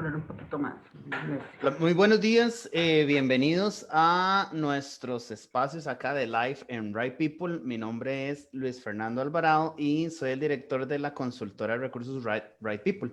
poner un poquito más. Muy buenos días, bienvenidos a nuestros espacios acá de Live en Right People. Mi nombre es Luis Fernando Alvarado y soy el director de la consultora de recursos Right People.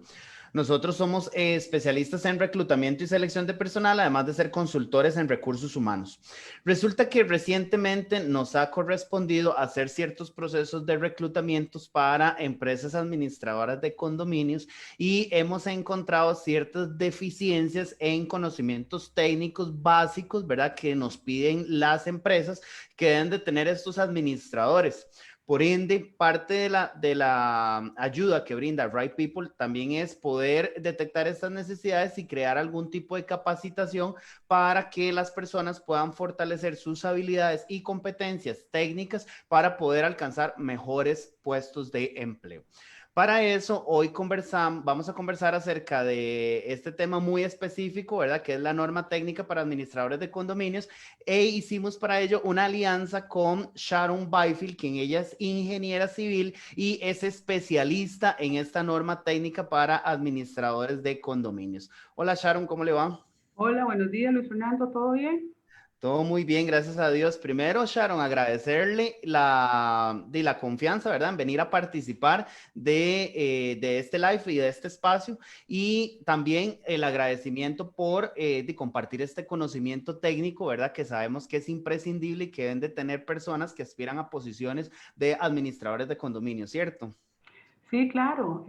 Nosotros somos especialistas en reclutamiento y selección de personal, además de ser consultores en recursos humanos. Resulta que recientemente nos ha correspondido hacer ciertos procesos de reclutamientos para empresas administradoras de condominios y hemos encontrado ciertas deficiencias en conocimientos técnicos básicos, ¿verdad? Que nos piden las empresas que deben de tener estos administradores. Por ende, parte de la ayuda que brinda Right People también es poder detectar estas necesidades y crear algún tipo de capacitación para que las personas puedan fortalecer sus habilidades y competencias técnicas para poder alcanzar mejores puestos de empleo. Para eso, hoy vamos a conversar acerca de este tema muy específico, ¿verdad? Que es la norma técnica para administradores de condominios. E hicimos para ello una alianza con Sharon Byfield, quien ella es ingeniera civil y es especialista en esta norma técnica para administradores de condominios. Hola Sharon, ¿cómo le va? Hola, buenos días, Luis Fernando, ¿todo bien? Todo muy bien, gracias a Dios. Primero, Sharon, agradecerle la confianza, ¿verdad? En venir a participar de este live y de este espacio. Y también el agradecimiento por de compartir este conocimiento técnico, ¿verdad? Que sabemos que es imprescindible y que deben de tener personas que aspiran a posiciones de administradores de condominio, ¿cierto? Sí, claro.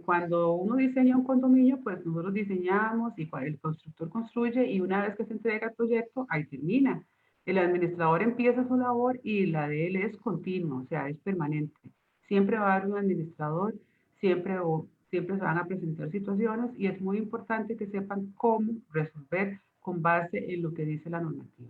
Cuando uno diseña un condominio, pues nosotros diseñamos y el constructor construye y una vez que se entrega el proyecto, ahí termina. El administrador empieza su labor y la de él es continua, o sea, es permanente. Siempre va a haber un administrador, siempre se van a presentar situaciones y es muy importante que sepan cómo resolver con base en lo que dice la normativa.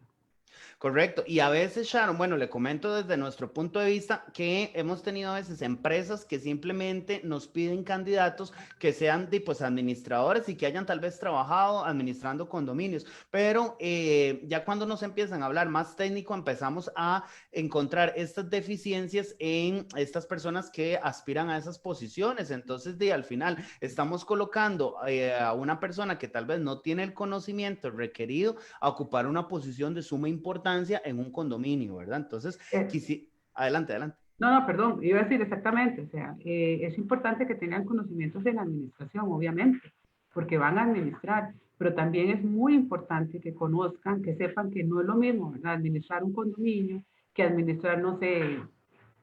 Correcto. Y a veces, Sharon, bueno, le comento desde nuestro punto de vista que hemos tenido a veces empresas que simplemente nos piden candidatos que sean pues administradores y que hayan tal vez trabajado administrando condominios, pero ya cuando nos empiezan a hablar más técnico empezamos a encontrar estas deficiencias en estas personas que aspiran a esas posiciones. Entonces, al final estamos colocando a una persona que tal vez no tiene el conocimiento requerido a ocupar una posición de suma importancia en un condominio, ¿verdad? Entonces, Eh, adelante, adelante. No, perdón, iba a decir exactamente, o sea, es importante que tengan conocimientos en la administración, obviamente, porque van a administrar, pero también es muy importante que conozcan, que sepan que no es lo mismo, ¿verdad? Administrar un condominio que administrar, no sé,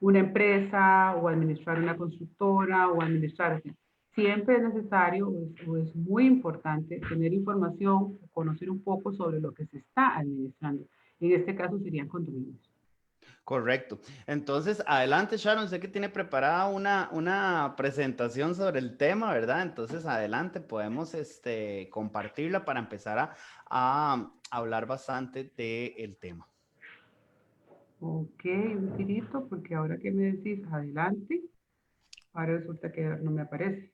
una empresa o administrar una constructora o administrar, o sea, siempre es necesario o es muy importante tener información, conocer un poco sobre lo que se está administrando. En este caso serían condominios. Correcto. Entonces, adelante, Sharon. Sé que tiene preparada una presentación sobre el tema, ¿verdad? Entonces, adelante, podemos compartirla para empezar a hablar bastante del tema. Ok, un tirito, porque ahora que me decís adelante, ahora resulta que no me aparece.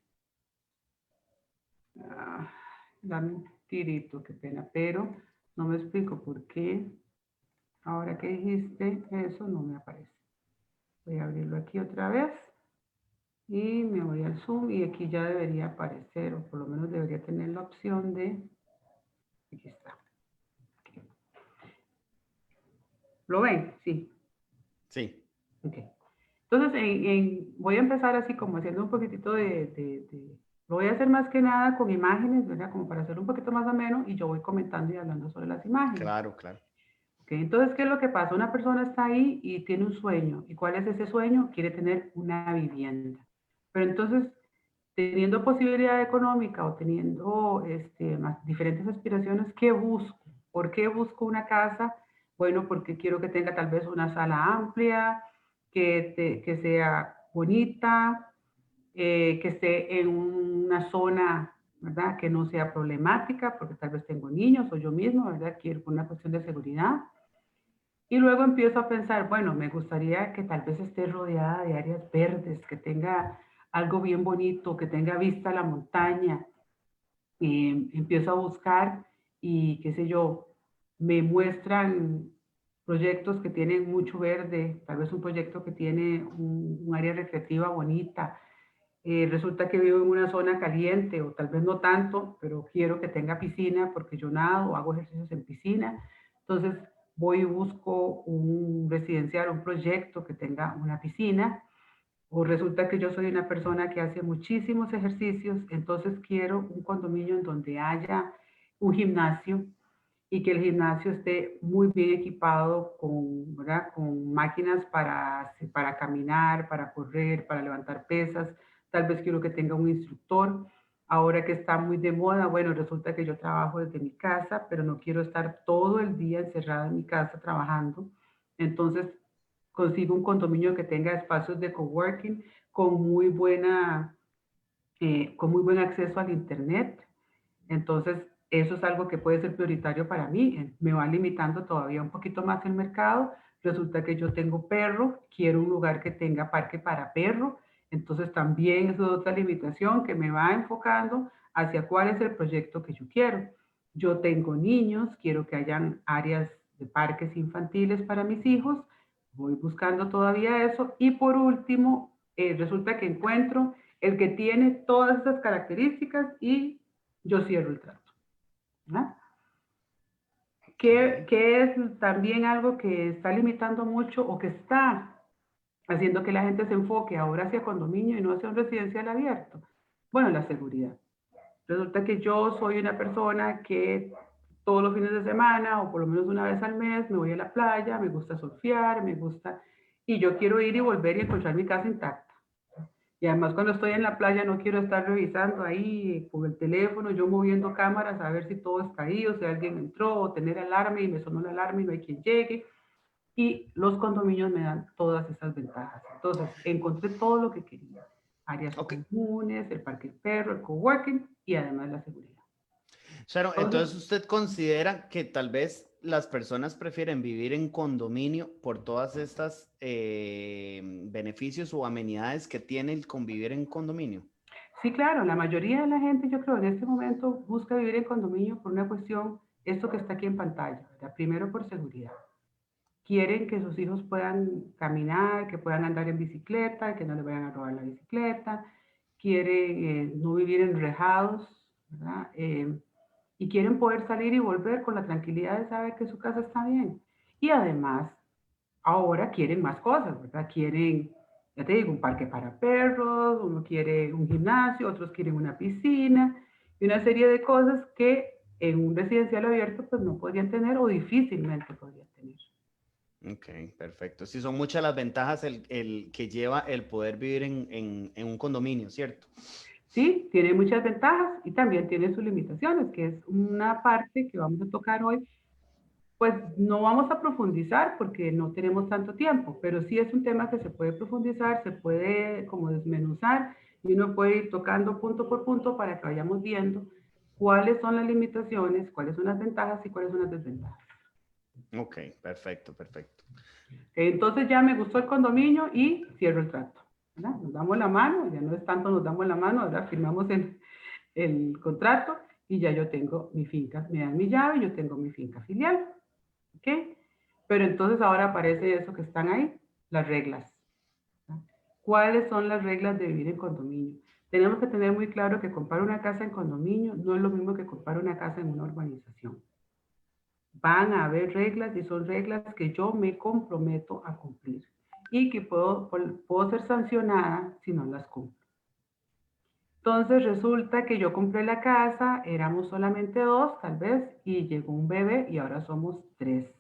Ah, dame un tirito, qué pena, pero no me explico por qué ahora que dijiste eso no me aparece. Voy a abrirlo aquí otra vez y me voy al Zoom y aquí ya debería aparecer, o por lo menos debería tener la opción de... Aquí está. ¿Lo ven? Sí. Sí. Ok. Entonces, voy a empezar así como haciendo un poquitito lo voy a hacer más que nada con imágenes, ¿verdad? Como para hacer un poquito más ameno y yo voy comentando y hablando sobre las imágenes. Claro, claro. Okay, entonces, ¿qué es lo que pasa? Una persona está ahí y tiene un sueño. ¿Y cuál es ese sueño? Quiere tener una vivienda. Pero entonces, teniendo posibilidad económica o teniendo más diferentes aspiraciones, ¿qué busco? ¿Por qué busco una casa? Bueno, porque quiero que tenga tal vez una sala amplia, que sea bonita, que esté en una zona, ¿verdad? Que no sea problemática, porque tal vez tengo niños o yo mismo, ¿verdad? Quiero una cuestión de seguridad. Y luego empiezo a pensar, bueno, me gustaría que tal vez esté rodeada de áreas verdes, que tenga algo bien bonito, que tenga vista a la montaña. Empiezo a buscar y qué sé yo, me muestran proyectos que tienen mucho verde, tal vez un proyecto que tiene un área recreativa bonita, Resulta que vivo en una zona caliente o tal vez no tanto, pero quiero que tenga piscina porque yo nado o hago ejercicios en piscina. Entonces voy y busco un residencial, un proyecto que tenga una piscina. O resulta que yo soy una persona que hace muchísimos ejercicios, entonces quiero un condominio en donde haya un gimnasio y que el gimnasio esté muy bien equipado con, ¿verdad? Con máquinas para caminar, para correr, para levantar pesas. Tal vez quiero que tenga un instructor. Ahora que está muy de moda, bueno, resulta que yo trabajo desde mi casa, pero no quiero estar todo el día encerrada en mi casa trabajando. Entonces, consigo un condominio que tenga espacios de coworking con muy con muy buen acceso al internet. Entonces, eso es algo que puede ser prioritario para mí. Me va limitando todavía un poquito más el mercado. Resulta que yo tengo perro, quiero un lugar que tenga parque para perro. Entonces, también es otra limitación que me va enfocando hacia cuál es el proyecto que yo quiero. Yo tengo niños, quiero que hayan áreas de parques infantiles para mis hijos. Voy buscando todavía eso. Y por último, resulta que encuentro el que tiene todas esas características y yo cierro el trato. ¿No? Okay. ¿Qué es también algo que está limitando mucho o que está haciendo que la gente se enfoque ahora hacia condominio y no hacia un residencial abierto? Bueno, la seguridad. Resulta que yo soy una persona que todos los fines de semana o por lo menos una vez al mes me voy a la playa, me gusta surfear, me gusta, y yo quiero ir y volver y encontrar mi casa intacta. Y además cuando estoy en la playa no quiero estar revisando ahí con el teléfono, yo moviendo cámaras a ver si todo está ahí o si alguien entró o tener alarma y me sonó la alarma y no hay quien llegue. Y los condominios me dan todas esas ventajas. Entonces encontré todo lo que quería. Áreas Ok. comunes, el parque del perro, el coworking y además la seguridad. Sharon, Entonces, entonces usted considera que tal vez las personas prefieren vivir en condominio por todas estas beneficios o amenidades que tiene el convivir en condominio. sí, claro, la mayoría de la gente, yo creo, en este momento busca vivir en condominio por una cuestión, esto que está aquí en pantalla, ¿verdad? Primero por seguridad. Quieren que sus hijos puedan caminar, que puedan andar en bicicleta, que no les vayan a robar la bicicleta, quieren no vivir enrejados, ¿verdad? Y quieren poder salir y volver con la tranquilidad de saber que su casa está bien. Y además, ahora quieren más cosas, ¿verdad? Quieren, ya te digo, un parque para perros, uno quiere un gimnasio, otros quieren una piscina y una serie de cosas que en un residencial abierto pues no podrían tener o difícilmente podrían tener. Ok, perfecto. Sí, son muchas las ventajas el que lleva el poder vivir en un condominio, ¿cierto? Sí, tiene muchas ventajas y también tiene sus limitaciones, que es una parte que vamos a tocar hoy. Pues no vamos a profundizar porque no tenemos tanto tiempo, pero sí es un tema que se puede profundizar, se puede como desmenuzar y uno puede ir tocando punto por punto para que vayamos viendo cuáles son las limitaciones, cuáles son las ventajas y cuáles son las desventajas. Ok, perfecto, perfecto. Entonces ya me gustó el condominio y cierro el trato. ¿Verdad? Nos damos la mano, ya no es tanto nos damos la mano, ¿verdad? Firmamos el contrato y ya yo tengo mi finca, me dan mi llave y yo tengo mi finca filial. ¿Ok? Pero entonces ahora aparece eso que están ahí, las reglas. ¿No? ¿Cuáles son las reglas de vivir en condominio? Tenemos que tener muy claro que comprar una casa en condominio no es lo mismo que comprar una casa en una urbanización. Van a haber reglas y son reglas que yo me comprometo a cumplir y que puedo ser sancionada si no las cumplo. Entonces resulta que yo compré la casa, éramos solamente dos tal vez, y llegó un bebé y ahora somos tres.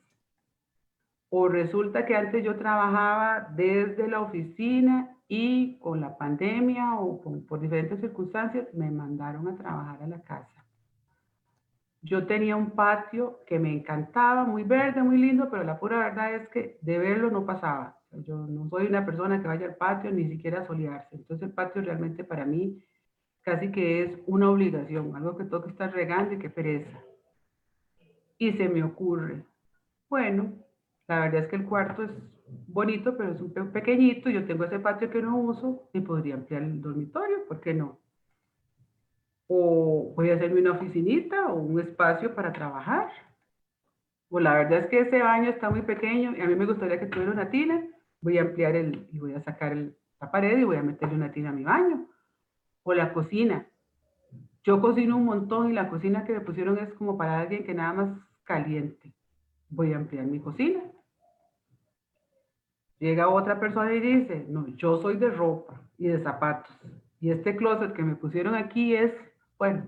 O resulta que antes yo trabajaba desde la oficina y con la pandemia o por diferentes circunstancias me mandaron a trabajar a la casa. Yo tenía un patio que me encantaba, muy verde, muy lindo, pero la pura verdad es que de verlo no pasaba. Yo no soy una persona que vaya al patio ni siquiera a solearse. Entonces el patio realmente para mí casi que es una obligación, algo que tengo que estar regando y que pereza. Y se me ocurre, bueno, la verdad es que el cuarto es bonito, pero es un pequeñito. Yo tengo ese patio que no uso y podría ampliar el dormitorio, ¿por qué no? O voy a hacerme una oficinita o un espacio para trabajar. O la verdad es que ese baño está muy pequeño y a mí me gustaría que tuviera una tina. Voy a ampliar y voy a sacar la pared y voy a meterle una tina a mi baño. O la cocina. Yo cocino un montón y la cocina que me pusieron es como para alguien que nada más caliente. Voy a ampliar mi cocina. Llega otra persona y dice, no, yo soy de ropa y de zapatos. Y este closet que me pusieron aquí es, bueno,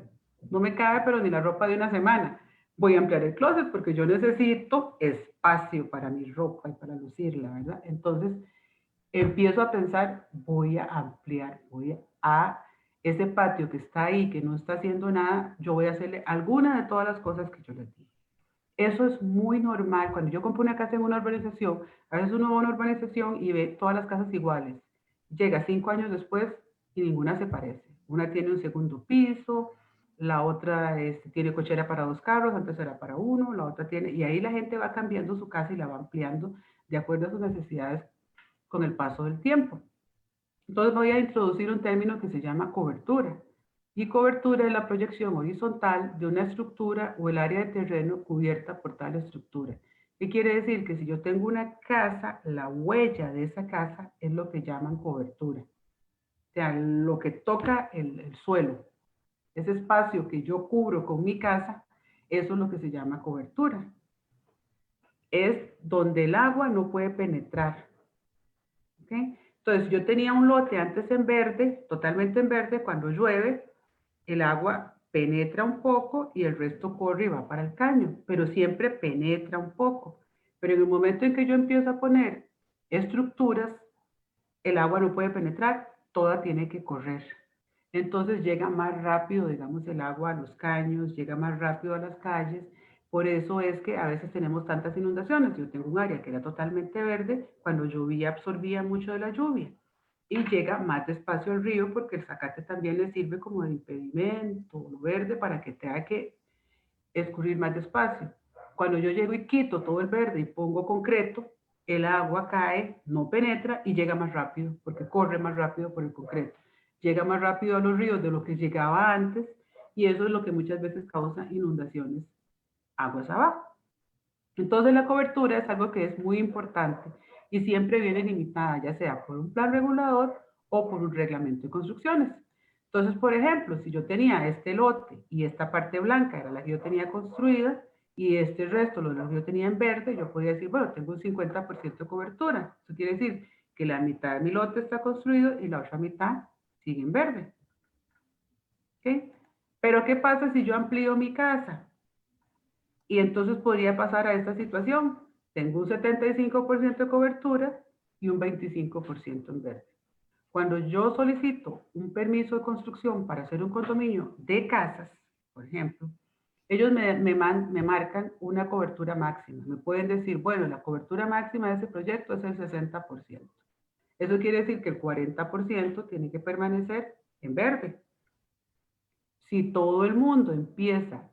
no me cabe, pero ni la ropa de una semana. Voy a ampliar el closet porque yo necesito espacio para mi ropa y para lucirla, ¿verdad? Entonces, empiezo a pensar, voy a ampliar, voy a ese patio que está ahí, que no está haciendo nada, yo voy a hacerle alguna de todas las cosas que yo les digo. Eso es muy normal. Cuando yo compro una casa en una urbanización, a veces uno va a una urbanización y ve todas las casas iguales. Llega 5 años después y ninguna se parece. Una tiene un segundo piso, la otra tiene cochera para 2 carros, antes era para uno, la otra tiene, y ahí la gente va cambiando su casa y la va ampliando de acuerdo a sus necesidades con el paso del tiempo. Entonces voy a introducir un término que se llama cobertura. Y cobertura es la proyección horizontal de una estructura o el área de terreno cubierta por tal estructura. ¿Qué quiere decir? Que si yo tengo una casa, la huella de esa casa es lo que llaman cobertura. O sea, lo que toca el suelo, ese espacio que yo cubro con mi casa, eso es lo que se llama cobertura. Es donde el agua no puede penetrar. ¿Okay? Entonces, yo tenía un lote antes en verde, totalmente en verde, cuando llueve, el agua penetra un poco y el resto corre y va para el caño, pero siempre penetra un poco. Pero en el momento en que yo empiezo a poner estructuras, el agua no puede penetrar, toda tiene que correr. Entonces llega más rápido, digamos, el agua a los caños, llega más rápido a las calles. Por eso es que a veces tenemos tantas inundaciones. Yo tengo un área que era totalmente verde, cuando llovía absorbía mucho de la lluvia. Y llega más despacio al río porque el zacate también le sirve como de impedimento, verde, para que tenga que escurrir más despacio. Cuando yo llego y quito todo el verde y pongo concreto, el agua cae, no penetra y llega más rápido, porque corre más rápido por el concreto. Llega más rápido a los ríos de lo que llegaba antes y eso es lo que muchas veces causa inundaciones aguas abajo. Entonces la cobertura es algo que es muy importante y siempre viene limitada, ya sea por un plan regulador o por un reglamento de construcciones. Entonces, por ejemplo, si yo tenía este lote y esta parte blanca era la que yo tenía construida y este resto lo que yo tenía en verde, yo podía decir, bueno, tengo un 50% de cobertura. Eso quiere decir que la mitad de mi lote está construido y la otra mitad sigue en verde. ¿Okay? Pero ¿qué pasa si yo amplío mi casa? Y entonces podría pasar a esta situación. Tengo un 75% de cobertura y un 25% en verde. Cuando yo solicito un permiso de construcción para hacer un condominio de casas, por ejemplo, ellos me marcan una cobertura máxima. Me pueden decir, bueno, la cobertura máxima de ese proyecto es el 60%. Eso quiere decir que el 40% tiene que permanecer en verde. Si todo el mundo empieza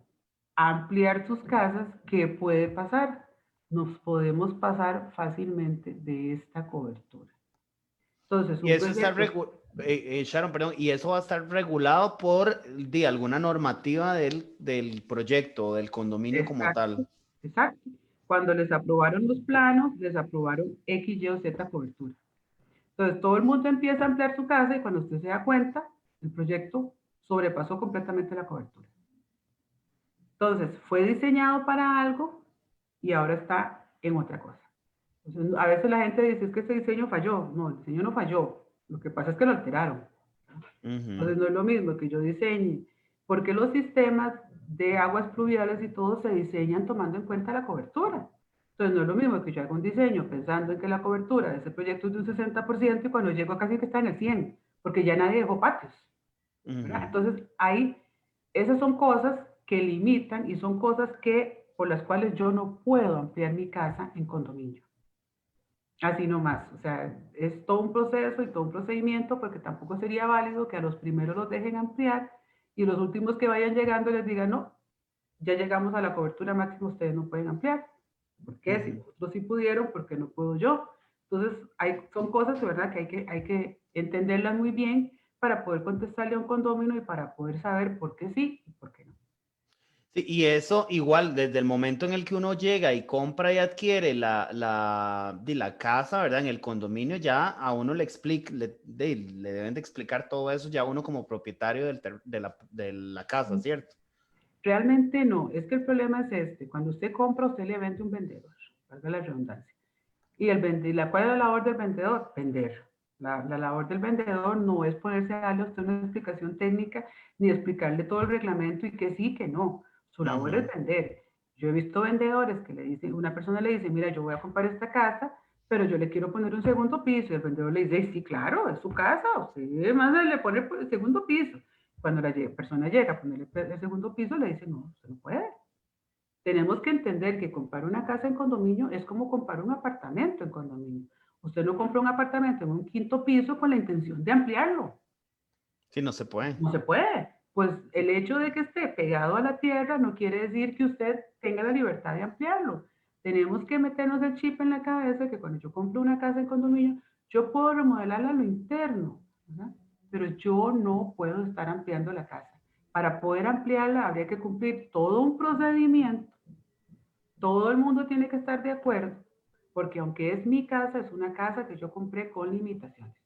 a ampliar sus casas, ¿qué puede pasar? Nos podemos pasar fácilmente de esta cobertura. Entonces, Y un eso está, proyecto Sharon, perdón, y eso va a estar regulado por alguna normativa del proyecto o del condominio como exacto, tal. exacto. Cuando les aprobaron los planos, les aprobaron X, Y o Z cobertura. Entonces, todo el mundo empieza a ampliar su casa y cuando usted se da cuenta, el proyecto sobrepasó completamente la cobertura. Entonces, fue diseñado para algo y ahora está en otra cosa. Entonces, a veces la gente dice, es que ese diseño falló. No, el diseño no falló. Lo que pasa es que lo alteraron. Ujú. Entonces, no es lo mismo que yo diseñe. Porque los sistemas de aguas pluviales y todo se diseñan tomando en cuenta la cobertura. Entonces, no es lo mismo que yo haga un diseño pensando en que la cobertura de ese proyecto es de un 60% y cuando llego casi que está en el 100%, porque ya nadie dejó patios. ¿Verdad? Ujú. Entonces, ahí, esas son cosas que limitan y son cosas que, por las cuales yo no puedo ampliar mi casa en condominio. Así nomás, o sea, es todo un proceso y todo un procedimiento porque tampoco sería válido que a los primeros los dejen ampliar y los últimos que vayan llegando les digan, no, ya llegamos a la cobertura máxima, ustedes no pueden ampliar. ¿Por qué? Si Ujú. otros sí pudieron, ¿por qué no puedo yo? Entonces, son cosas, ¿verdad?, que hay que entenderlas muy bien para poder contestarle a un condominio y para poder saber por qué sí y por qué no. Sí, y eso igual, desde el momento en el que uno llega y compra y adquiere la casa, ¿verdad? En el condominio, ya a uno le explica, le deben de explicar todo eso ya uno como propietario de la casa, ¿cierto? Realmente no, es que el problema es este, cuando usted compra, usted le vende un vendedor, valga la redundancia. ¿Cuál es la labor del vendedor? Vender. La labor del vendedor no es ponerse a darle a usted una explicación técnica ni explicarle todo el reglamento y que sí, que no. Su labor es Ujú. vender. Yo he visto vendedores que le dicen, una persona le dice, mira, yo voy a comprar esta casa, pero yo le quiero poner un segundo piso. Y el vendedor le dice, sí, claro, es su casa, usted más le pone el segundo piso. Cuando la persona llega a ponerle el segundo piso, le dice, no, usted no puede. Tenemos que entender que comprar una casa en condominio es como comprar un apartamento en condominio. Usted no compra un apartamento en un quinto piso con la intención de ampliarlo. Sí, no se puede. No se puede. Pues el hecho de que esté pegado a la tierra no quiere decir que usted tenga la libertad de ampliarlo. Tenemos que meternos el chip en la cabeza que cuando yo compro una casa en condominio, yo puedo remodelarla a lo interno, ¿verdad? Pero yo no puedo estar ampliando la casa. Para poder ampliarla habría que cumplir todo un procedimiento. Todo el mundo tiene que estar de acuerdo, porque aunque es mi casa, es una casa que yo compré con limitaciones.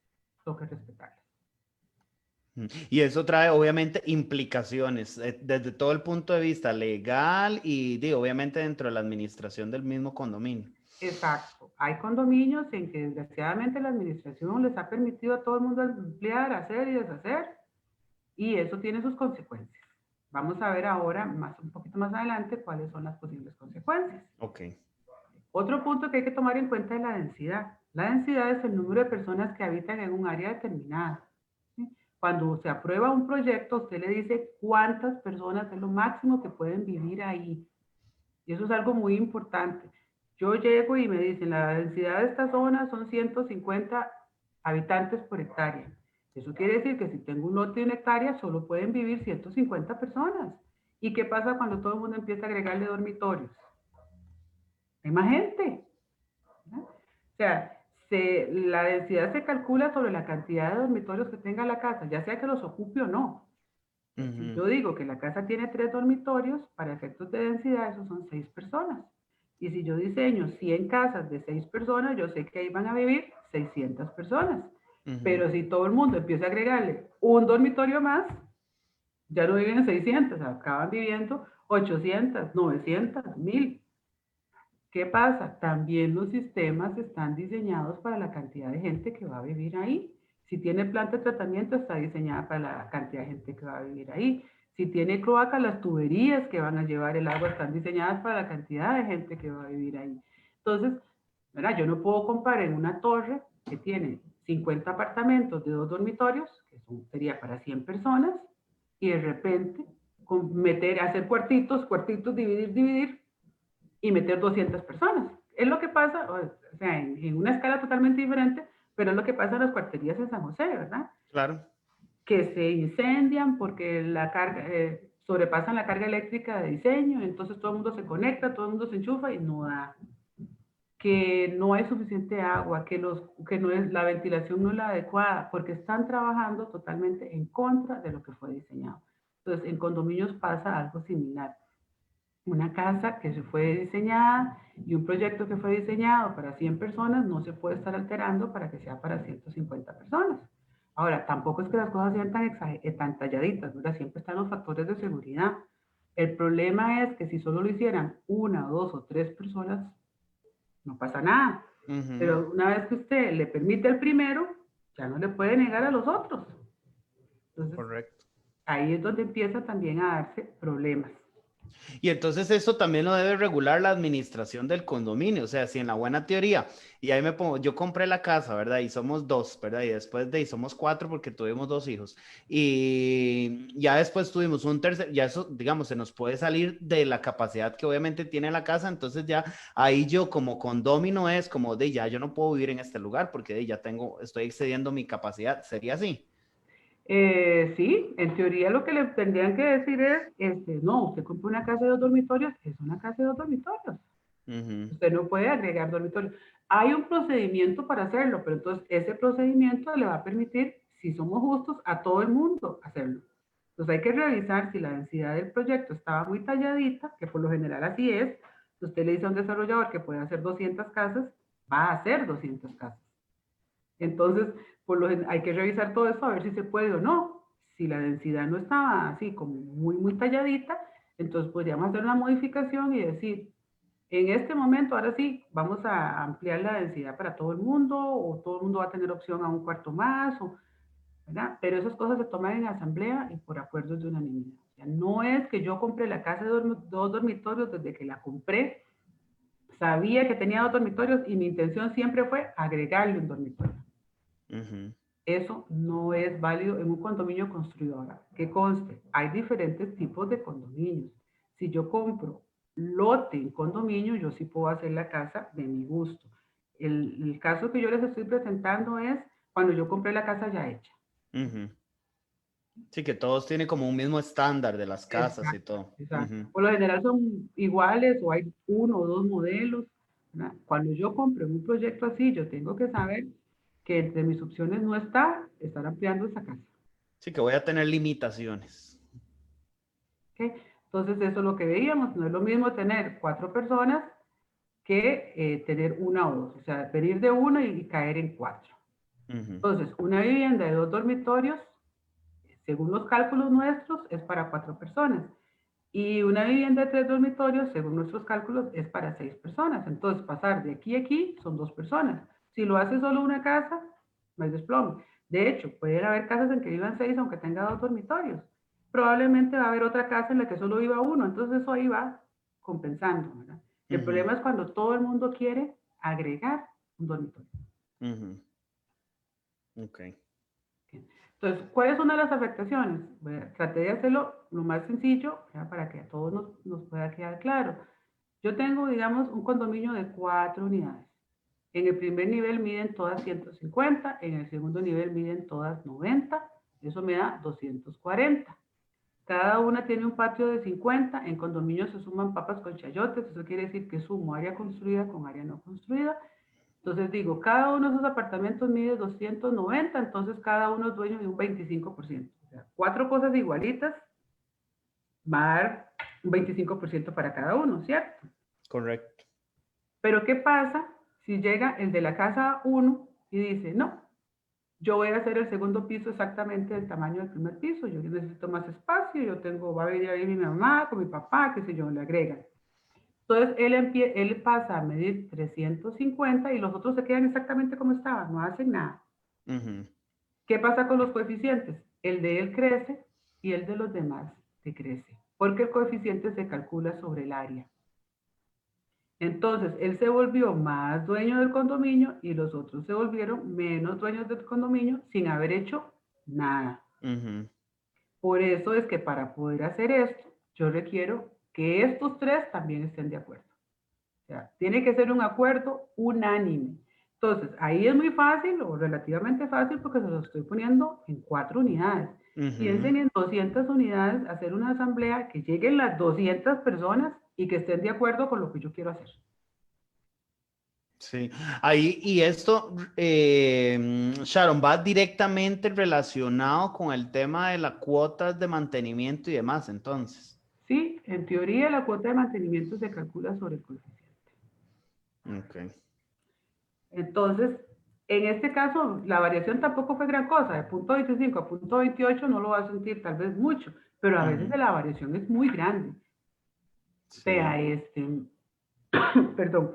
Tengo que respetarlas. Y eso trae obviamente implicaciones desde todo el punto de vista legal y obviamente dentro de la administración del mismo condominio. Exacto. Hay condominios en que desgraciadamente la administración les ha permitido a todo el mundo ampliar, hacer y deshacer, y eso tiene sus consecuencias. Vamos a ver ahora, un poquito más adelante, cuáles son las posibles consecuencias. Ok. Otro punto que hay que tomar en cuenta es la densidad. La densidad es el número de personas que habitan en un área determinada. ¿Sí? Cuando se aprueba un proyecto, usted le dice cuántas personas es lo máximo que pueden vivir ahí. Y eso es algo muy importante. Yo llego y me dicen, la densidad de esta zona son 150 habitantes por hectárea. Eso quiere decir que si tengo un lote de una hectárea, solo pueden vivir 150 personas. ¿Y qué pasa cuando todo el mundo empieza a agregarle dormitorios? Hay más gente. ¿No? O sea, la densidad se calcula sobre la cantidad de dormitorios que tenga la casa, ya sea que los ocupe o no. Si Ujú. yo digo que la casa tiene 3 dormitorios, para efectos de densidad, esos son 6 personas. Y si yo diseño 100 casas de 6 personas, yo sé que ahí van a vivir 600 personas. Ujú. Pero si todo el mundo empieza a agregarle un dormitorio más, ya no viven 600, acaban viviendo 800, 900, 1000. ¿Qué pasa? También los sistemas están diseñados para la cantidad de gente que va a vivir ahí. Si tiene planta de tratamiento, está diseñada para la cantidad de gente que va a vivir ahí. Si tiene cloaca, las tuberías que van a llevar el agua están diseñadas para la cantidad de gente que va a vivir ahí. Entonces, ¿verdad? Yo no puedo comprar en una torre que tiene 50 apartamentos de 2 dormitorios, que sería para 100 personas, y de repente hacer cuartitos, cuartitos, dividir, dividir, y meter 200 personas. Es lo que pasa, o sea, en una escala totalmente diferente, pero es lo que pasa en las cuarterías en San José, ¿verdad? Claro. Que se incendian porque sobrepasan la carga eléctrica de diseño, entonces todo el mundo se conecta, todo el mundo se enchufa y no da. Que no hay suficiente agua, que no es, la ventilación no es la adecuada, porque están trabajando totalmente en contra de lo que fue diseñado. Entonces, en condominios pasa algo similar. Una casa que se fue diseñada y un proyecto que fue diseñado para 100 personas no se puede estar alterando para que sea para 150 personas. Ahora, tampoco es que las cosas sean tan talladitas, ¿verdad? Siempre están los factores de seguridad. El problema es que si solo lo hicieran una, dos o tres personas, no pasa nada. Ujú. Pero una vez que usted le permite al primero, ya no le puede negar a los otros. Entonces, Correcto. ahí es donde empieza también a darse problemas. Y entonces eso también lo debe regular la administración del condominio. O sea, si en la buena teoría, y ahí me pongo, yo compré la casa, ¿verdad? Y somos dos, ¿verdad? Y después de ahí somos cuatro porque tuvimos dos hijos. Y ya después tuvimos un tercer, ya eso, digamos, se nos puede salir de la capacidad que obviamente tiene la casa. Entonces ya ahí yo como condomino es como de ya yo no puedo vivir en este lugar porque ya tengo, estoy excediendo mi capacidad. ¿Sería así? Sí, en teoría lo que le tendrían que decir es, no, usted compra una casa de 2 dormitorios, es una casa de 2 dormitorios. Ujú. Usted no puede agregar dormitorios. Hay un procedimiento para hacerlo, pero entonces ese procedimiento le va a permitir, si somos justos, a todo el mundo hacerlo. Entonces hay que revisar si la densidad del proyecto estaba muy talladita, que por lo general así es. Si usted le dice a un desarrollador que puede hacer 200 casas, va a hacer 200 casas. Entonces, hay que revisar todo eso a ver si se puede o no. Si la densidad no estaba así como muy talladita, entonces podríamos hacer una modificación y decir, en este momento, ahora sí, vamos a ampliar la densidad para todo el mundo, o todo el mundo va a tener opción a un cuarto más, ¿verdad? Pero esas cosas se toman en asamblea y por acuerdos de unanimidad. O sea, no es que yo compré la casa de dos dormitorios desde que la compré, sabía que tenía 2 dormitorios y mi intención siempre fue agregarle un dormitorio. Eso no es válido en un condominio construido ahora. Que conste, hay diferentes tipos de condominios. Si yo compro lote en condominio, yo sí puedo hacer la casa de mi gusto. El caso que yo les estoy presentando es cuando yo compré la casa ya hecha. Sí, que todos tienen como un mismo estándar de las casas y todo. Exacto. Por lo general son iguales o hay 1 o 2 modelos, ¿verdad? Cuando yo compro un proyecto así, yo tengo que saber que entre mis opciones no está estar ampliando esa casa. Sí, que voy a tener limitaciones. ¿Okay? Entonces eso es lo que veíamos, no es lo mismo tener 4 personas que tener 1 o 2, o sea, venir de 1 y caer en 4. Entonces, una vivienda de 2 dormitorios, según los cálculos nuestros, es para 4 personas. Y una vivienda de 3 dormitorios, según nuestros cálculos, es para 6 personas. Entonces, pasar de aquí a aquí son 2 personas. Si lo hace solo una casa, no hay desplome. De hecho, pueden haber casas en que vivan 6 aunque tenga 2 dormitorios. Probablemente va a haber otra casa en la que solo viva 1. Entonces, eso ahí va compensando, ¿verdad? El problema es cuando todo el mundo quiere agregar un dormitorio. Ok. Entonces, ¿cuál es una de las afectaciones? Bueno, traté de hacerlo lo más sencillo, ¿ya? Para que a todos nos pueda quedar claro. Yo tengo, digamos, un condominio de 4 unidades. En el primer nivel miden todas 150, en el segundo nivel miden todas 90, eso me da 240. Cada una tiene un patio de 50, en condominios se suman papas con chayotes, eso quiere decir que sumo área construida con área no construida. Entonces digo, cada uno de esos apartamentos mide 290, entonces cada uno es dueño de un 25%. O sea, 4 cosas igualitas va a dar un 25% para cada uno, ¿cierto? Correcto. Pero ¿qué pasa si llega el de la casa 1 y dice, no, yo voy a hacer el segundo piso exactamente del tamaño del primer piso, yo necesito más espacio, va a venir ahí mi mamá con mi papá, qué sé yo, le agregan. Entonces él pasa a medir 350 y los otros se quedan exactamente como estaban, no hacen nada. ¿Qué pasa con los coeficientes? El de él crece y el de los demás decrece, porque el coeficiente se calcula sobre el área. Entonces, él se volvió más dueño del condominio y los otros se volvieron menos dueños del condominio sin haber hecho nada. Por eso es que para poder hacer esto, yo requiero que estos 3 también estén de acuerdo. O sea, tiene que ser un acuerdo unánime. Entonces, ahí es muy fácil o relativamente fácil porque se lo estoy poniendo en 4 unidades. Piensen en 200 unidades, hacer una asamblea, que lleguen las 200 personas y que estén de acuerdo con lo que yo quiero hacer. Sí, ahí, y esto, Sharon, va directamente relacionado con el tema de las cuotas de mantenimiento y demás, entonces. Sí, en teoría la cuota de mantenimiento se calcula sobre el coeficiente. Ok. Entonces, en este caso, la variación tampoco fue gran cosa, de punto 25 a punto 28 no lo va a sentir tal vez mucho, pero a veces la variación es muy grande. Sí. O sea, perdón,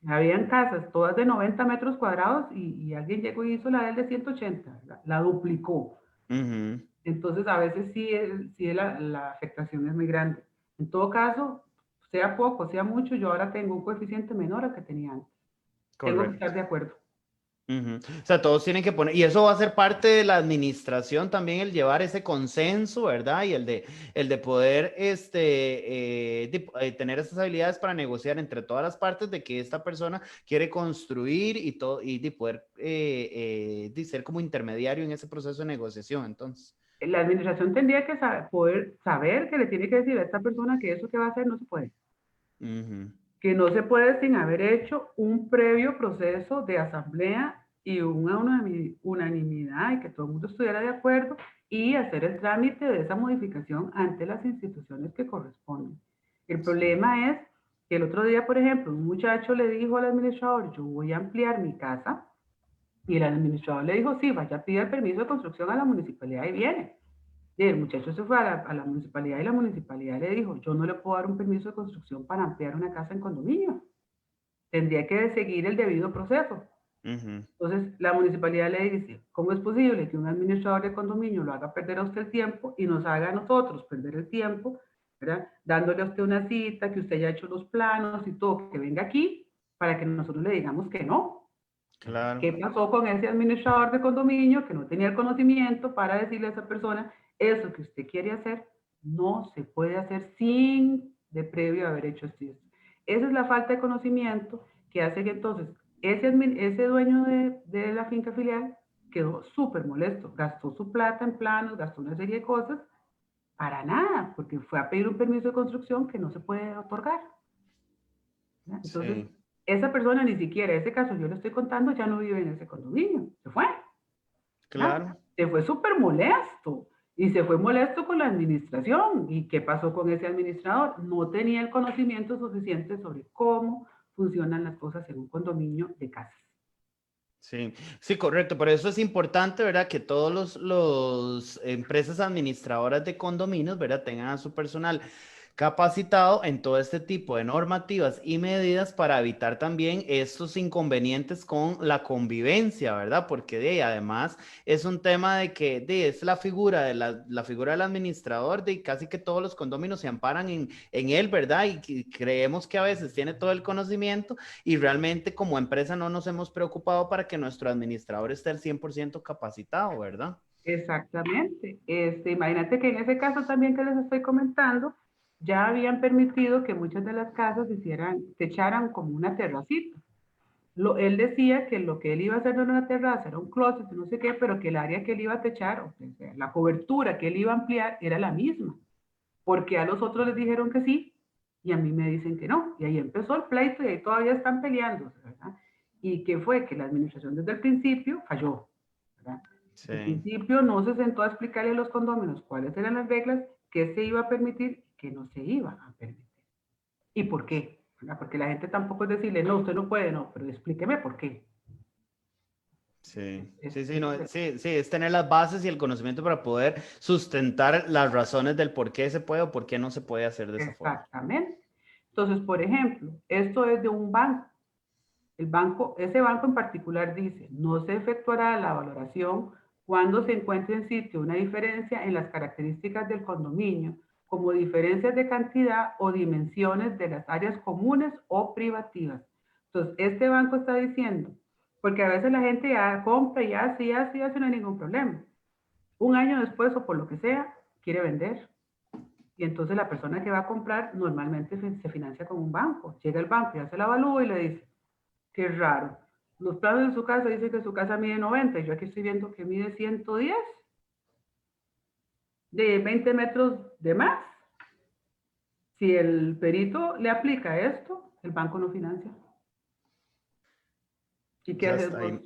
habían casas todas de 90 metros cuadrados y alguien llegó y hizo la de 180, la duplicó. Entonces, a veces sí la afectación es muy grande. En todo caso, sea poco, sea mucho, yo ahora tengo un coeficiente menor al que tenía antes. Correcto. Tengo que estar de acuerdo. O sea, todos tienen que poner, y eso va a ser parte de la administración también, el llevar ese consenso, ¿verdad? Y el de poder tener esas habilidades para negociar entre todas las partes de que esta persona quiere construir y todo, y de poder ser como intermediario en ese proceso de negociación, entonces. La administración tendría que poder saber que le tiene que decir a esta persona que eso que va a hacer no se puede. Que no se puede sin haber hecho un previo proceso de asamblea y una unanimidad y que todo el mundo estuviera de acuerdo y hacer el trámite de esa modificación ante las instituciones que corresponden. El problema es que el otro día, por ejemplo, un muchacho le dijo al administrador, yo voy a ampliar mi casa, y el administrador le dijo, sí, vaya a pedir el permiso de construcción a la municipalidad y viene. Y el muchacho se fue a la municipalidad y la municipalidad le dijo, yo no le puedo dar un permiso de construcción para ampliar una casa en condominio. Tendría que seguir el debido proceso. Entonces, la municipalidad le dice, ¿cómo es posible que un administrador de condominio lo haga perder a usted el tiempo y nos haga a nosotros perder el tiempo, ¿verdad? Dándole a usted una cita, que usted ya ha hecho los planos y todo, que venga aquí para que nosotros le digamos que no. Claro. ¿Qué pasó con ese administrador de condominio que no tenía el conocimiento para decirle a esa persona, eso que usted quiere hacer no se puede hacer sin de previo haber hecho esto? Esa es la falta de conocimiento que hace que entonces ese dueño de la finca filial quedó súper molesto, gastó su plata en planos, gastó una serie de cosas para nada, porque fue a pedir un permiso de construcción que no se puede otorgar. Entonces, Sí. esa persona ni siquiera, ese caso yo le estoy contando, ya no vive en ese condominio, se fue. Claro. Se fue súper molesto y se fue molesto con la administración. ¿Y qué pasó con ese administrador? No tenía el conocimiento suficiente sobre cómo funcionan las cosas en un condominio de casas. Sí, sí, correcto. Por eso es importante, ¿verdad? Que todos los empresas administradoras de condominios, ¿verdad? Tengan a su personal capacitado en todo este tipo de normativas y medidas para evitar también estos inconvenientes con la convivencia, ¿verdad? Porque de ahí, además es un tema de que es la figura de la figura del administrador, de casi que todos los condominios se amparan en él, ¿verdad? Y creemos que a veces tiene todo el conocimiento y realmente como empresa no nos hemos preocupado para que nuestro administrador esté al 100% capacitado, ¿verdad? Exactamente. Imagínate que en ese caso también que les estoy comentando, ya habían permitido que muchas de las casas techaran como una terracita. Él decía que lo que él iba a hacer no era una terraza, era un closet, no sé qué, pero que el área que él iba a techar, o sea, la cobertura que él iba a ampliar era la misma. Porque a los otros les dijeron que sí y a mí me dicen que no. Y ahí empezó el pleito y ahí todavía están peleando, ¿verdad? ¿Y qué fue? Que la administración desde el principio falló, ¿verdad? Sí. Desde el principio no se sentó a explicarle a los condóminos cuáles eran las reglas, qué se iba a permitir, qué no se iba a permitir. ¿Y por qué? ¿Verdad? Porque la gente tampoco es decirle, no, usted no puede, no, pero explíqueme por qué. Sí, sí, no, sí, es tener las bases y el conocimiento para poder sustentar las razones del por qué se puede o por qué no se puede hacer de esa forma. Exactamente. Entonces, por ejemplo, esto es de un banco. Ese banco en particular dice, no se efectuará la valoración cuando se encuentre en sitio una diferencia en las características del condominio, como diferencias de cantidad o dimensiones de las áreas comunes o privativas. Entonces, este banco está diciendo, porque a veces la gente ya compra y hace, no hay ningún problema. Un año después o por lo que sea, quiere vender. Y entonces la persona que va a comprar normalmente se financia con un banco. Llega el banco y hace la evalúa y le dice, qué raro. Los planos de su casa dicen que su casa mide 90 y yo aquí estoy viendo que mide 110, de 20 metros de más. Si el perito le aplica esto, el banco no financia. ¿Y qué Ya haces está vos? ahí.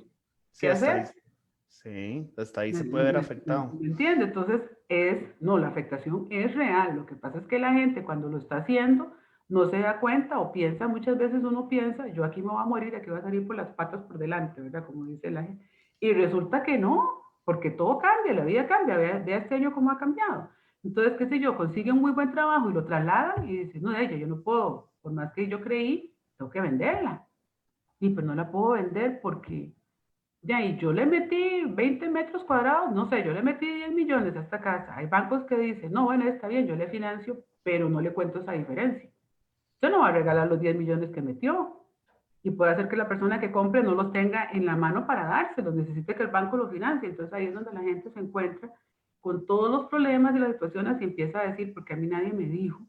Sí, ¿Qué hasta ahí. haces? Sí, hasta ahí ¿Me, se puede ver me, afectado. me entiende? Entonces, no, la afectación es real. Lo que pasa es que la gente cuando lo está haciendo no se da cuenta o piensa, muchas veces uno piensa, yo aquí me voy a morir, aquí voy a salir por las patas por delante, ¿verdad? Como dice la gente. Y resulta que no, porque todo cambia, la vida cambia, vea este año cómo ha cambiado. Entonces, qué sé yo, consigue un muy buen trabajo y lo trasladan y dice, no, ella, yo no puedo, por más que yo creí, tengo que venderla. Y pues no la puedo vender porque ya, y yo le metí 20 metros cuadrados, no sé, yo le metí 10 millones a esta casa. Hay bancos que dicen, no, bueno, está bien, yo le financio, pero no le cuento esa diferencia. Usted no va a regalar los 10 millones que metió. Y puede hacer que la persona que compre no los tenga en la mano para dárselos, necesite que el banco lo financie. Entonces ahí es donde la gente se encuentra con todos los problemas y las situaciones y empieza a decir, porque a mí nadie me dijo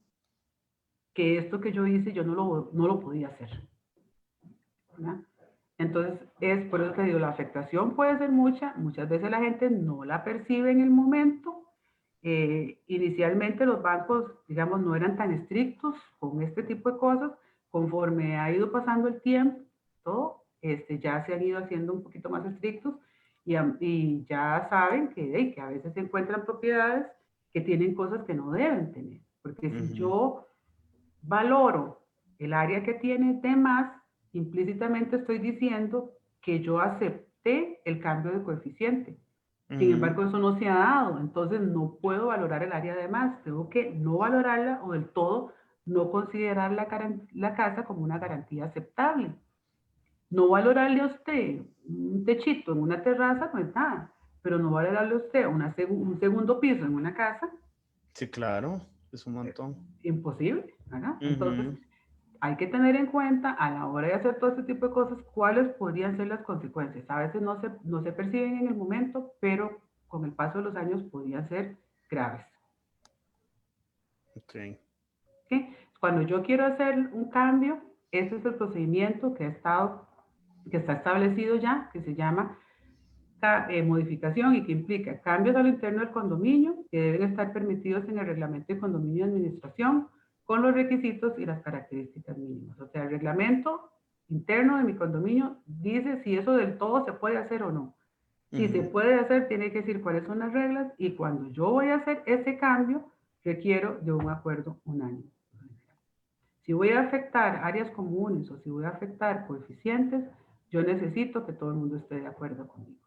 que esto que yo hice yo no lo podía hacer. ¿Verdad? Entonces, es por eso que digo, la afectación puede ser muchas veces la gente no la percibe en el momento. Inicialmente los bancos, digamos, no eran tan estrictos con este tipo de cosas. Conforme ha ido pasando el tiempo, todo, ya se han ido haciendo un poquito más estrictos y ya saben que a veces se encuentran propiedades que tienen cosas que no deben tener. Porque si yo valoro el área que tiene de más, implícitamente estoy diciendo que yo acepté el cambio de coeficiente. Sin embargo, eso no se ha dado, entonces no puedo valorar el área de más, tengo que no valorarla o del todo no considerar la casa como una garantía aceptable. No valorarle a usted un techito en una terraza no es nada, pero no valorarle a usted un segundo piso en una casa, Sí, claro, es un montón. imposible, ¿verdad? Entonces, hay que tener en cuenta a la hora de hacer todo este tipo de cosas cuáles podrían ser las consecuencias. A veces no se perciben en el momento, pero con el paso de los años podrían ser graves. Okay. ¿Sí? Cuando yo quiero hacer un cambio, ese es el procedimiento que está establecido ya, que se llama modificación y que implica cambios a lo interno del condominio que deben estar permitidos en el reglamento de condominio de administración con los requisitos y las características mínimas. O sea, el reglamento interno de mi condominio dice si eso del todo se puede hacer o no. Si se puede hacer, tiene que decir cuáles son las reglas y cuando yo voy a hacer ese cambio, requiero de un acuerdo unánime. Si voy a afectar áreas comunes o si voy a afectar coeficientes, yo necesito que todo el mundo esté de acuerdo conmigo.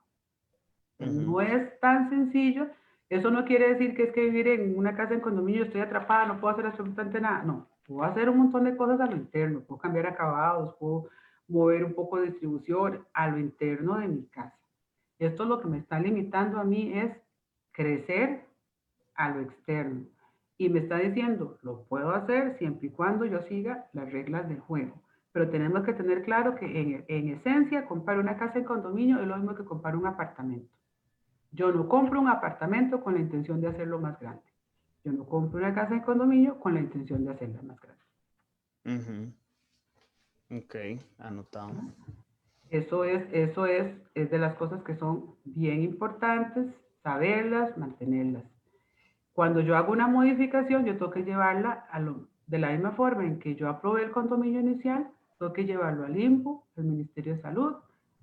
No es tan sencillo. Eso no quiere decir que es que vivir en una casa en condominio estoy atrapada, no puedo hacer absolutamente nada. No, puedo hacer un montón de cosas a lo interno, puedo cambiar acabados, puedo mover un poco de distribución a lo interno de mi casa. Esto lo que me está limitando a mí es crecer a lo externo. Y me está diciendo, lo puedo hacer siempre y cuando yo siga las reglas del juego. Pero tenemos que tener claro que en esencia, comprar una casa en condominio es lo mismo que comprar un apartamento. Yo no compro un apartamento con la intención de hacerlo más grande. Yo no compro una casa en condominio con la intención de hacerla más grande. Ok, anotado. Es de las cosas que son bien importantes, saberlas, mantenerlas. Cuando yo hago una modificación, yo tengo que llevarla de la misma forma en que yo aprobé el condominio inicial, tengo que llevarlo al INPU, al Ministerio de Salud,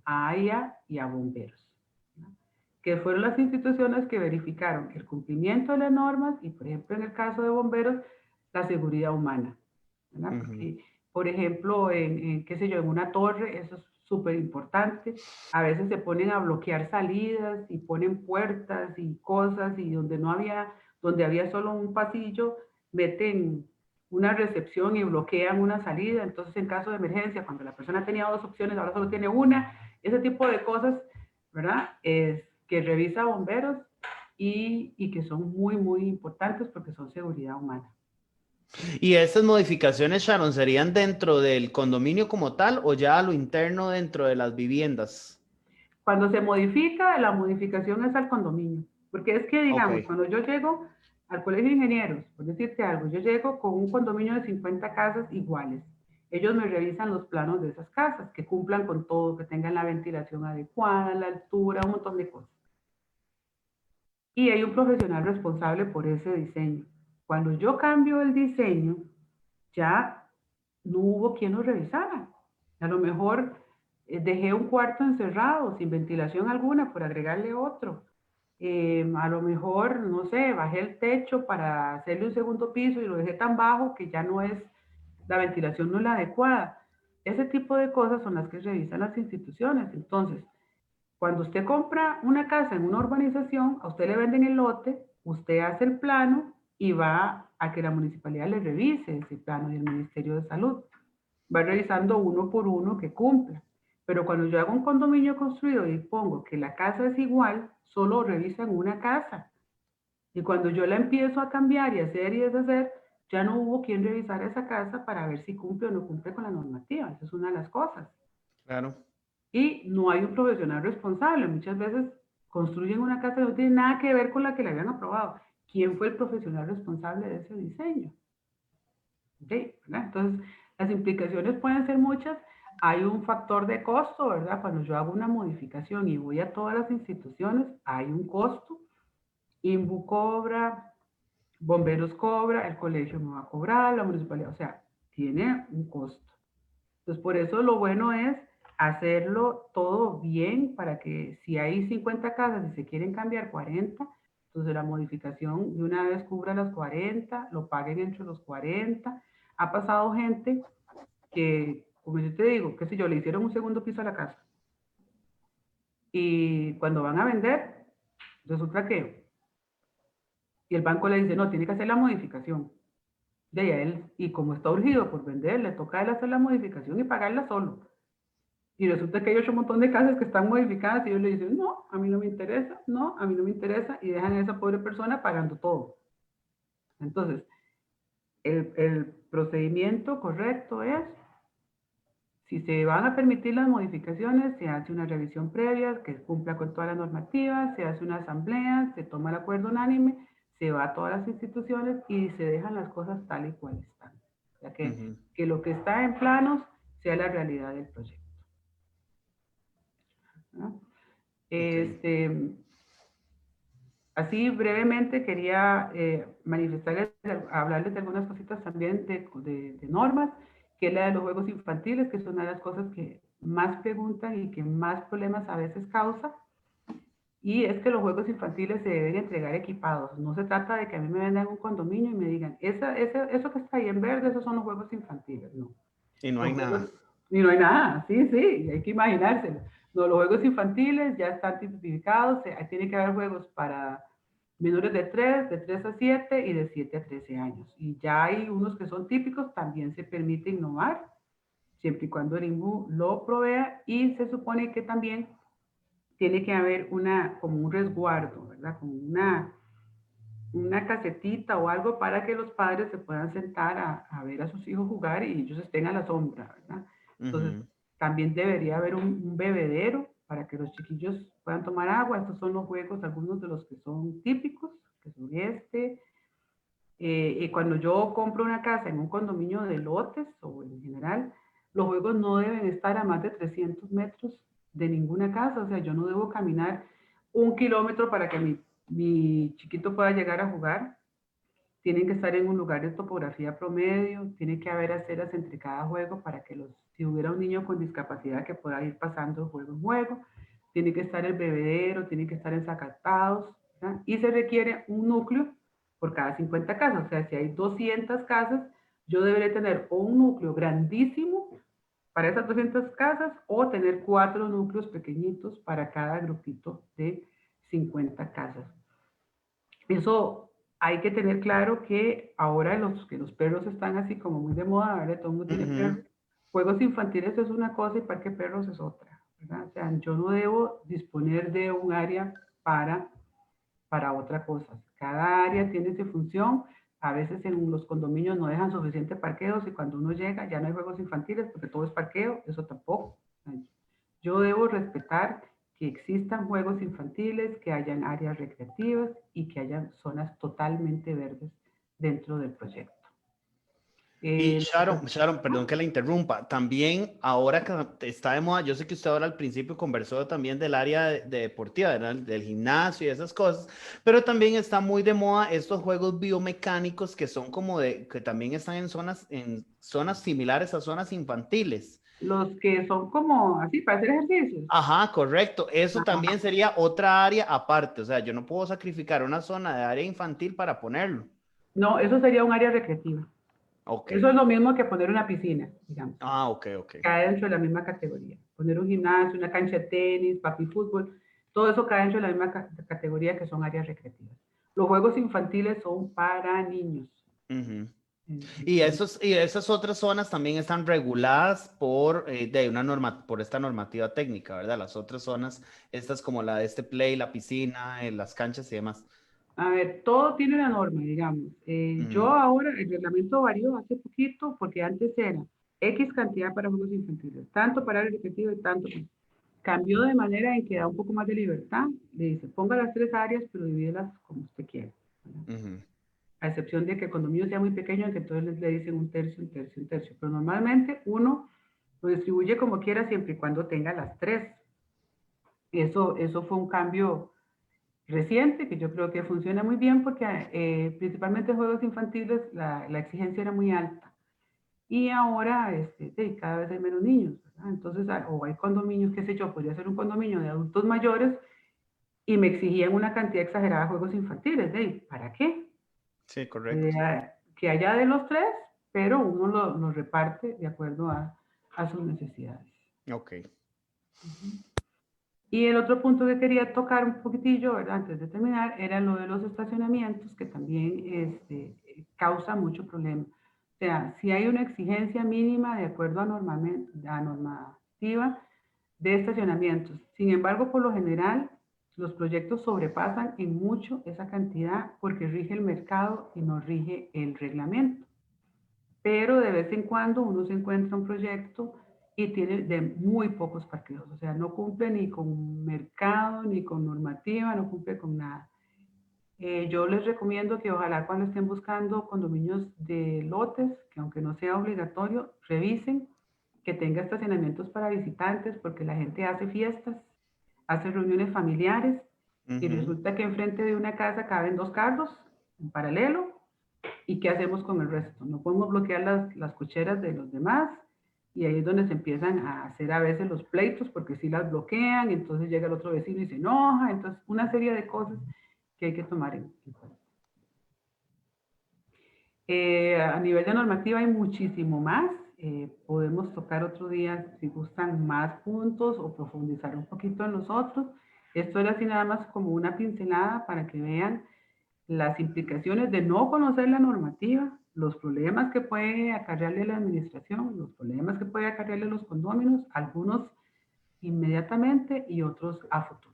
a AIA y a bomberos, ¿no? Que fueron las instituciones que verificaron el cumplimiento de las normas y, por ejemplo, en el caso de bomberos, la seguridad humana, ¿verdad? Porque, por ejemplo, qué sé yo, en una torre, eso es súper importante. A veces se ponen a bloquear salidas y ponen puertas y cosas y donde había solo un pasillo, meten una recepción y bloquean una salida. Entonces, en caso de emergencia, cuando la persona tenía dos opciones, ahora solo tiene una. Ese tipo de cosas, ¿verdad? Es que revisa bomberos y que son muy, muy importantes porque son seguridad humana. ¿Y estas modificaciones, Sharon, serían dentro del condominio como tal o ya a lo interno dentro de las viviendas? Cuando se modifica, la modificación es al condominio. Porque es que, Ok. digamos, cuando yo llego al colegio de ingenieros, por decirte algo, yo llego con un condominio de 50 casas iguales. Ellos me revisan los planos de esas casas, que cumplan con todo, que tengan la ventilación adecuada, la altura, un montón de cosas. Y hay un profesional responsable por ese diseño. Cuando yo cambio el diseño, ya no hubo quien lo revisara. A lo mejor dejé un cuarto encerrado, sin ventilación alguna, por agregarle otro. A lo mejor, no sé, bajé el techo para hacerle un segundo piso y lo dejé tan bajo que ya no es, la ventilación no es la adecuada. Ese tipo de cosas son las que revisan las instituciones. Entonces, cuando usted compra una casa en una urbanización, a usted le venden el lote, usted hace el plano y va a que la municipalidad le revise ese plano y el Ministerio de Salud. Va revisando uno por uno que cumpla. Pero cuando yo hago un condominio construido y pongo que la casa es igual, solo revisan una casa. Y cuando yo la empiezo a cambiar y hacer y deshacer, ya no hubo quien revisara esa casa para ver si cumple o no cumple con la normativa. Esa es una de las cosas. Claro. Y no hay un profesional responsable. Muchas veces construyen una casa que no tiene nada que ver con la que le habían aprobado. ¿Quién fue el profesional responsable de ese diseño? ¿Sí? ¿Verdad? Entonces, las implicaciones pueden ser muchas. Hay un factor de costo, ¿verdad? Cuando yo hago una modificación y voy a todas las instituciones, hay un costo. INBU cobra, bomberos cobra, el colegio me va a cobrar, la municipalidad, o sea, tiene un costo. Entonces, por eso lo bueno es hacerlo todo bien para que si hay 50 casas y se quieren cambiar 40, entonces la modificación de una vez cubra las 40, lo paguen entre los 40. Ha pasado gente que, como yo te digo, qué sé yo, le hicieron un segundo piso a la casa. Y cuando van a vender, resulta que, y el banco le dice, no, tiene que hacer la modificación. De él, y como está urgido por vender, le toca a él hacer la modificación y pagarla solo. Y resulta que hay otro montón de casas que están modificadas y ellos le dicen, no, a mí no me interesa, no, a mí no me interesa, y dejan a esa pobre persona pagando todo. Entonces, el procedimiento correcto es, si se van a permitir las modificaciones, se hace una revisión previa que cumpla con todas las normativas, se hace una asamblea, se toma el acuerdo unánime, se va a todas las instituciones y se dejan las cosas tal y cual están. O sea, que lo que está en planos sea la realidad del proyecto. ¿No? Okay. Así brevemente quería manifestarles, hablarles de algunas cositas también de normas, que es la de los juegos infantiles, que es una de las cosas que más preguntan y que más problemas a veces causa. Y es que los juegos infantiles se deben entregar equipados. No se trata de que a mí me vendan un condominio y me digan, eso que está ahí en verde, esos son los juegos infantiles. No. Y no hay nada. Y no hay nada, sí, hay que imaginárselo. No, los juegos infantiles ya están tipificados, tiene que haber juegos para menores de 3 a 7 y de 7 a 13 años. Y ya hay unos que son típicos, también se permite innovar, siempre y cuando el INVU lo provea, y se supone que también tiene que haber como un resguardo, ¿verdad? Como una casetita o algo para que los padres se puedan sentar a ver a sus hijos jugar y ellos estén a la sombra, ¿verdad? Entonces, también debería haber un bebedero para que los chiquillos puedan tomar agua. Estos son los juegos, algunos de los que son típicos, que son y cuando yo compro una casa en un condominio de lotes o en general, los juegos no deben estar a más de 300 metros de ninguna casa. O sea, yo no debo caminar 1 kilómetro para que mi chiquito pueda llegar a jugar. Tienen que estar en un lugar de topografía promedio, tiene que haber aceras entre cada juego para que si hubiera un niño con discapacidad que pueda ir pasando de juego en juego, tiene que estar el bebedero, tiene que estar ensacatados, ¿verdad? Y se requiere un núcleo por cada 50 casas. O sea, si hay 200 casas, yo debería tener o un núcleo grandísimo para esas 200 casas o tener 4 núcleos pequeñitos para cada grupito de 50 casas. Eso hay que tener claro que ahora que los perros están así como muy de moda, ¿verdad? Todo el mundo tiene perros. Juegos infantiles es una cosa y parque perros es otra, ¿verdad? O sea, yo no debo disponer de un área para otra cosa. Cada área tiene su función. A veces en los condominios no dejan suficiente parqueos y cuando uno llega ya no hay juegos infantiles porque todo es parqueo, eso tampoco. Yo debo respetar que existan juegos infantiles, que hayan áreas recreativas y que hayan zonas totalmente verdes dentro del proyecto. Y Sharon, perdón que la interrumpa, también ahora que está de moda, yo sé que usted ahora al principio conversó también del área de deportiva, del gimnasio y esas cosas, pero también está muy de moda estos juegos biomecánicos que son que también están en zonas similares a zonas infantiles. Los que son como así para hacer ejercicios. Ajá, correcto. Eso también sería otra área aparte, o sea, yo no puedo sacrificar una zona de área infantil para ponerlo. No, eso sería un área recreativa. Okay. Eso es lo mismo que poner una piscina, digamos. Ok. Cae dentro de la misma categoría. Poner un gimnasio, una cancha de tenis, papi fútbol, todo eso cae dentro de la misma categoría que son áreas recreativas. Los juegos infantiles son para niños. Y esas otras zonas también están reguladas por esta normativa técnica, ¿verdad? Las otras zonas, estas como la de este play, la piscina, las canchas y demás. A ver, todo tiene una norma, digamos. Yo ahora, el reglamento varió hace poquito porque antes era X cantidad para juegos infantiles, tanto para área recreativa y tanto. Cambió de manera en que da un poco más de libertad. Le dice, ponga las 3 áreas, pero divídelas como usted quiera. A excepción de que el condominio sea muy pequeño, que entonces le dicen un tercio, un tercio, un tercio. Pero normalmente uno lo distribuye como quiera siempre y cuando tenga las 3. Eso fue un cambio reciente, que yo creo que funciona muy bien porque principalmente en juegos infantiles la exigencia era muy alta y ahora cada vez hay menos niños, ¿verdad? Entonces, o hay condominios, qué sé yo, podría ser un condominio de adultos mayores y me exigían una cantidad exagerada de juegos infantiles. ¿Para qué? Sí, correcto. Que haya de los tres, pero uno lo reparte de acuerdo a sus necesidades. Ok. Ujú. Y el otro punto que quería tocar un poquitillo, ¿verdad? Antes de terminar, era lo de los estacionamientos, que también causa mucho problema. O sea, si hay una exigencia mínima de acuerdo a normativa de estacionamientos. Sin embargo, por lo general, los proyectos sobrepasan en mucho esa cantidad porque rige el mercado y no rige el reglamento. Pero de vez en cuando uno se encuentra un proyecto y tiene de muy pocos parqueos, o sea, no cumple ni con mercado, ni con normativa, no cumple con nada. Yo les recomiendo que ojalá cuando estén buscando condominios de lotes, que aunque no sea obligatorio, revisen que tenga estacionamientos para visitantes, porque la gente hace fiestas, hace reuniones familiares y Ujú. resulta que enfrente de una casa caben dos carros en paralelo. ¿Y qué hacemos con el resto? No podemos bloquear las cocheras de los demás y ahí es donde se empiezan a hacer a veces los pleitos porque si las bloquean, entonces llega el otro vecino y se enoja, entonces una serie de cosas que hay que tomar en cuenta. A nivel de normativa hay muchísimo más. Podemos tocar otro día si gustan más puntos o profundizar un poquito en los otros. Esto era así nada más como una pincelada para que vean las implicaciones de no conocer la normativa, los problemas que puede acarrearle la administración, los problemas que puede acarrearle los condóminos, algunos inmediatamente y otros a futuro.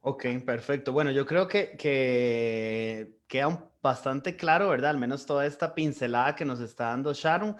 Ok, perfecto. Bueno, yo creo que queda bastante claro, ¿verdad? Al menos toda esta pincelada que nos está dando Sharon.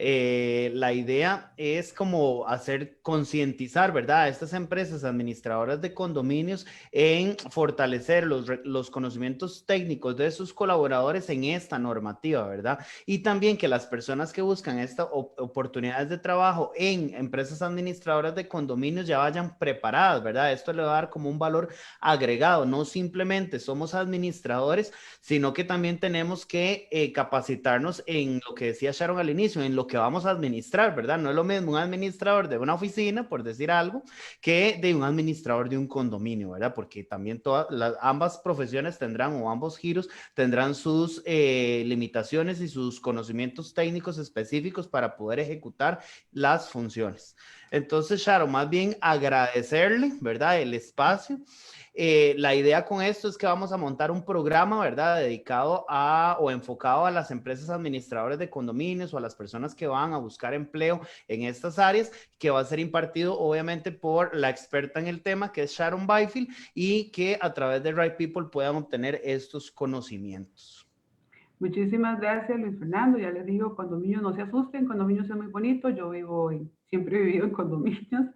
La idea es como hacer concientizar, ¿verdad? A estas empresas administradoras de condominios en fortalecer los conocimientos técnicos de sus colaboradores en esta normativa, ¿verdad? Y también que las personas que buscan estas oportunidades de trabajo en empresas administradoras de condominios ya vayan preparadas, ¿verdad? Esto le va a dar como un valor agregado. No simplemente somos administradores, sino que también tenemos que capacitarnos en lo que decía Sharon al inicio, en lo que vamos a administrar, ¿verdad? No es lo mismo un administrador de una oficina, por decir algo, que de un administrador de un condominio, ¿verdad? Porque también ambas profesiones tendrán, o ambos giros tendrán sus limitaciones y sus conocimientos técnicos específicos para poder ejecutar las funciones. Entonces, Sharon, más bien agradecerle, ¿verdad? El espacio. La idea con esto es que vamos a montar un programa, ¿verdad? Dedicado a o enfocado a las empresas administradoras de condominios o a las personas que van a buscar empleo en estas áreas, que va a ser impartido obviamente por la experta en el tema, que es Sharon Byfield, y que a través de Right People puedan obtener estos conocimientos. Muchísimas gracias, Luis Fernando. Ya les digo, condominios no se asusten, condominios es muy bonito. Yo siempre he vivido en condominios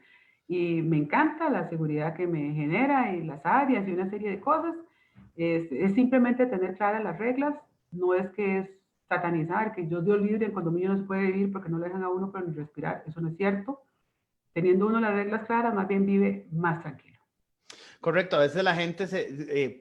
y me encanta la seguridad que me genera y las áreas y una serie de cosas. Es simplemente tener claras las reglas. No es que es satanizar, que Dios dio libre, en condominio no se puede vivir porque no le dejan a uno para ni respirar. Eso no es cierto. Teniendo uno las reglas claras, más bien vive más tranquilo. Correcto, a veces la gente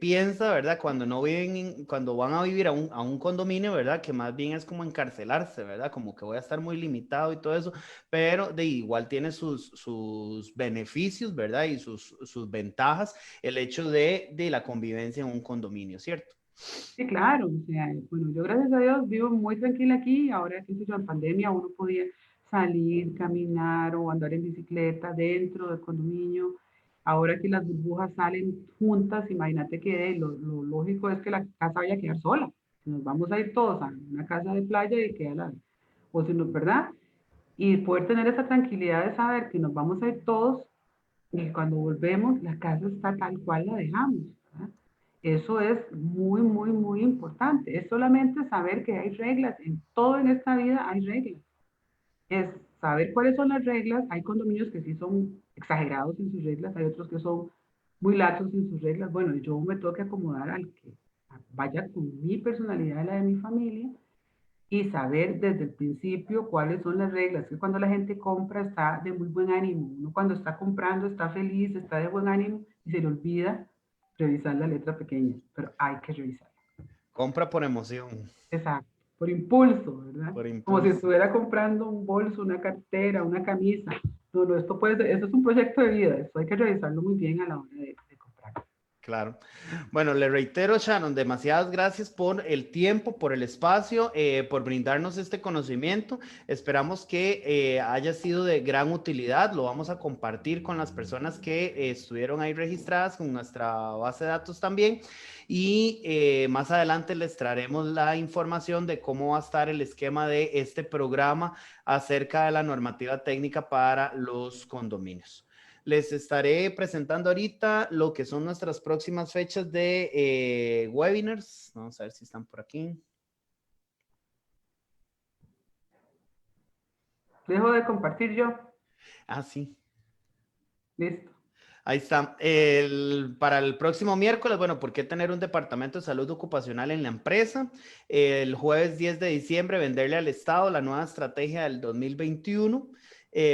piensa, ¿verdad? Cuando no viven, cuando van a vivir a un condominio, ¿verdad? Que más bien es como encarcelarse, ¿verdad? Como que voy a estar muy limitado y todo eso, pero de igual tiene sus beneficios, ¿verdad? Y sus ventajas el hecho de la convivencia en un condominio, ¿cierto? Sí, claro, o sea, bueno, yo gracias a Dios vivo muy tranquila aquí, ahora que yo en pandemia uno podía salir, caminar o andar en bicicleta dentro del condominio, ahora que las burbujas salen juntas, imagínate que lo lógico es que la casa vaya a quedar sola, nos vamos a ir todos a una casa de playa y queda o si no, ¿verdad? Y poder tener esa tranquilidad de saber que nos vamos a ir todos y cuando volvemos la casa está tal cual la dejamos, ¿verdad? Eso es muy, muy, muy importante. Es solamente saber que hay reglas. En todo en esta vida hay reglas. Es saber cuáles son las reglas. Hay condominios que sí son exagerados en sus reglas, hay otros que son muy laxos en sus reglas. Bueno, yo me tengo que acomodar al que vaya con mi personalidad y la de mi familia y saber desde el principio cuáles son las reglas. Que cuando la gente compra está de muy buen ánimo. Uno cuando está comprando está feliz, está de buen ánimo y se le olvida revisar la letra pequeña, pero hay que revisarla. Compra por emoción. Exacto, por impulso, ¿verdad? Por Como si impulso. estuviera comprando un bolso, una cartera, una camisa. No, no, esto puede ser, esto es un proyecto de vida, esto hay que revisarlo muy bien a la hora de comprar. Claro. Bueno, le reitero, Shannon, demasiadas gracias por el tiempo, por el espacio, por brindarnos este conocimiento. Esperamos que haya sido de gran utilidad. Lo vamos a compartir con las personas que estuvieron ahí registradas, con nuestra base de datos también. Y más adelante les traeremos la información de cómo va a estar el esquema de este programa acerca de la normativa técnica para los condominios. Les estaré presentando ahorita lo que son nuestras próximas fechas de webinars. Vamos a ver si están por aquí. Dejo de compartir yo. Ah, sí. Listo. Ahí está. Para el próximo miércoles, bueno, ¿por qué tener un departamento de salud ocupacional en la empresa? El jueves 10 de diciembre, venderle al Estado la nueva estrategia del 2021.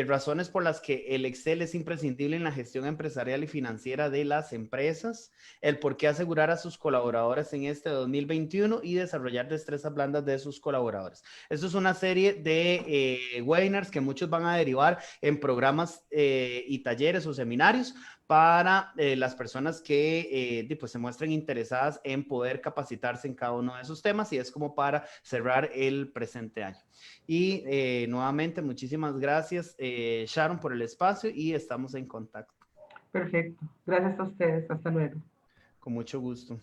Razones por las que el Excel es imprescindible en la gestión empresarial y financiera de las empresas. El por qué asegurar a sus colaboradores en este 2021 y desarrollar destrezas blandas de sus colaboradores. Esto es una serie de webinars que muchos van a derivar en programas y talleres o seminarios para las personas que pues, se muestren interesadas en poder capacitarse en cada uno de esos temas, y es como para cerrar el presente año. Y nuevamente, muchísimas gracias, Sharon, por el espacio, y estamos en contacto. Perfecto. Gracias a ustedes. Hasta luego. Con mucho gusto.